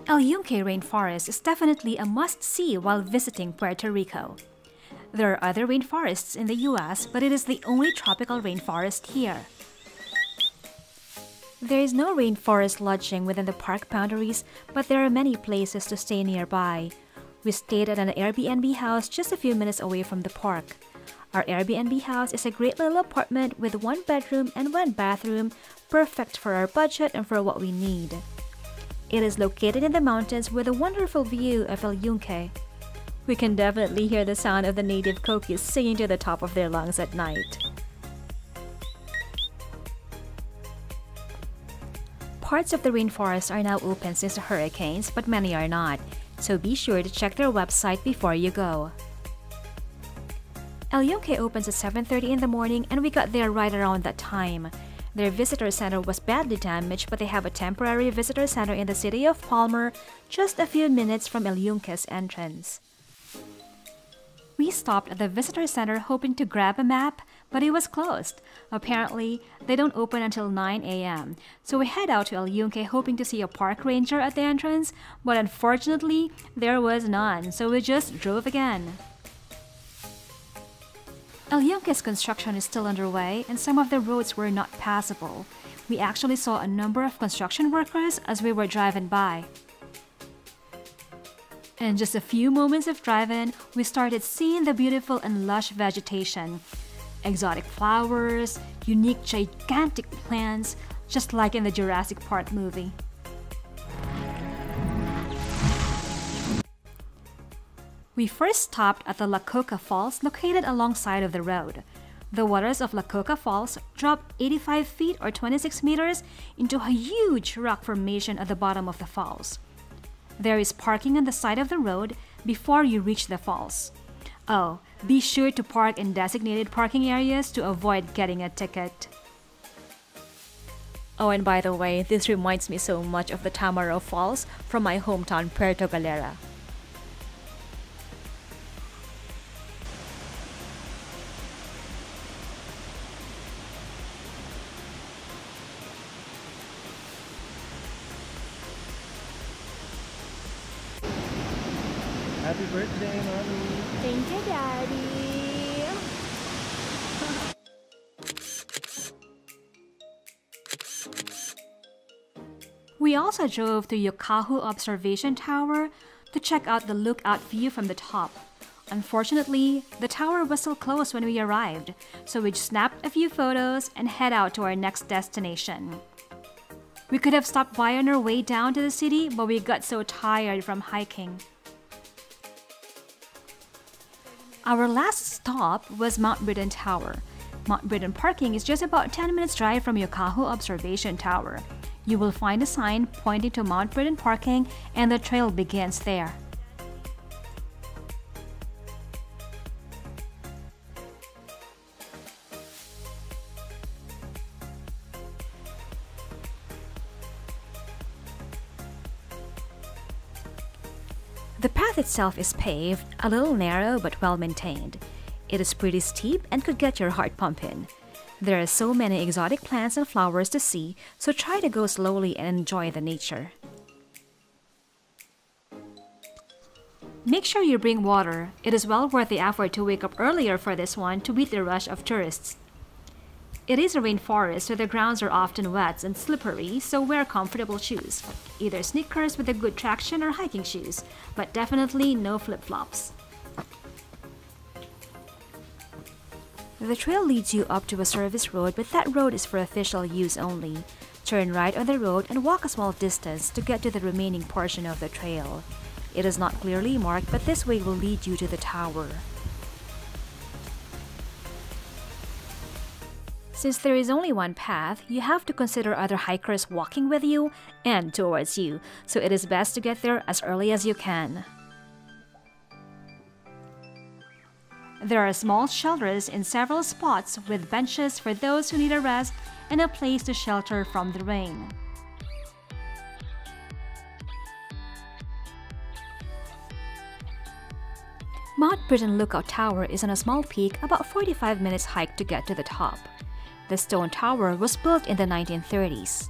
El Yunque Rain Forest is definitely a must-see while visiting Puerto Rico. There are other rainforests in the US, but it is the only tropical rainforest here. There is no rainforest lodging within the park boundaries, but there are many places to stay nearby. We stayed at an Airbnb house just a few minutes away from the park. Our Airbnb house is a great little apartment with 1 bedroom and 1 bathroom, perfect for our budget and for what we need. It is located in the mountains with a wonderful view of El Yunque. We can definitely hear the sound of the native coquis singing to the top of their lungs at night. Parts of the rainforest are now open since the hurricanes, but many are not, so be sure to check their website before you go. El Yunque opens at 7:30 in the morning and we got there right around that time. Their visitor center was badly damaged, but they have a temporary visitor center in the city of Palmer, just a few minutes from El Yunque's entrance. We stopped at the visitor center hoping to grab a map, but it was closed. Apparently, they don't open until 9 a.m. So we head out to El Yunque hoping to see a park ranger at the entrance, but unfortunately, there was none, so we just drove again. El Yunque's construction is still underway and some of the roads were not passable. We actually saw a number of construction workers as we were driving by. In just a few moments of driving, we started seeing the beautiful and lush vegetation. Exotic flowers, unique gigantic plants, just like in the Jurassic Park movie. We first stopped at the Coca Falls located alongside of the road. The waters of Coca Falls drop 85 feet or 26 meters into a huge rock formation at the bottom of the falls. There is parking on the side of the road before you reach the falls. Oh, be sure to park in designated parking areas to avoid getting a ticket. Oh, and by the way, this reminds me so much of the Tamaraw Falls from my hometown Puerto Galera. Happy birthday, Mommy! Thank you, Daddy! We also drove to Yokahu Observation Tower to check out the lookout view from the top. Unfortunately, the tower was still closed when we arrived, so we snapped a few photos and head out to our next destination. We could have stopped by on our way down to the city, but we got so tired from hiking. Our last stop was Mount Britton Tower. Mount Britton parking is just about 10 minutes drive from Yokahu Observation Tower. You will find a sign pointing to Mount Britton parking and the trail begins there. The path itself is paved, a little narrow but well maintained. It is pretty steep and could get your heart pumping. There are so many exotic plants and flowers to see, so try to go slowly and enjoy the nature. Make sure you bring water. It is well worth the effort to wake up earlier for this one to beat the rush of tourists. It is a rainforest, so the grounds are often wet and slippery, so wear comfortable shoes. Either sneakers with a good traction or hiking shoes, but definitely no flip-flops. The trail leads you up to a service road, but that road is for official use only. Turn right on the road and walk a small distance to get to the remaining portion of the trail. It is not clearly marked, but this way will lead you to the tower. Since there is only one path, you have to consider other hikers walking with you and towards you, so it is best to get there as early as you can. There are small shelters in several spots with benches for those who need a rest and a place to shelter from the rain. Mount Britton Lookout Tower is on a small peak about 45 minutes hike to get to the top. The stone tower was built in the 1930s.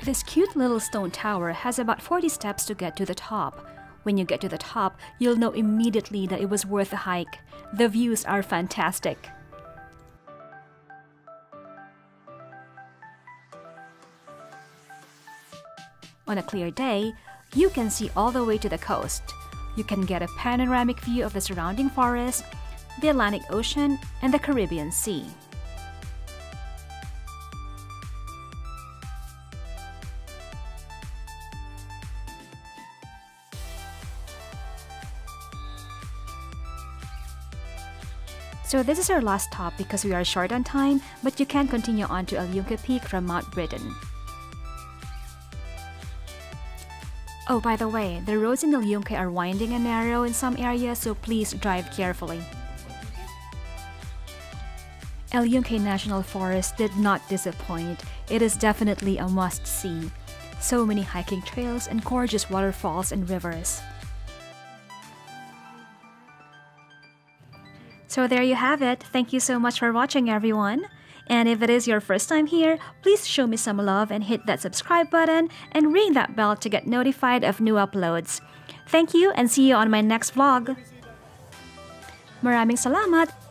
This cute little stone tower has about 40 steps to get to the top. When you get to the top, you'll know immediately that it was worth the hike. The views are fantastic. On a clear day, you can see all the way to the coast. You can get a panoramic view of the surrounding forest, the Atlantic Ocean, and the Caribbean Sea. So this is our last stop because we are short on time, but you can continue on to Yunque Peak from Mount Britton. Oh, by the way, the roads in Yunque are winding and narrow in some areas, so please drive carefully. Yunque National Forest did not disappoint. It is definitely a must-see. So many hiking trails and gorgeous waterfalls and rivers. So there you have it. Thank you so much for watching, everyone. And if it is your first time here, please show me some love and hit that subscribe button and ring that bell to get notified of new uploads. Thank you and see you on my next vlog. Maraming salamat!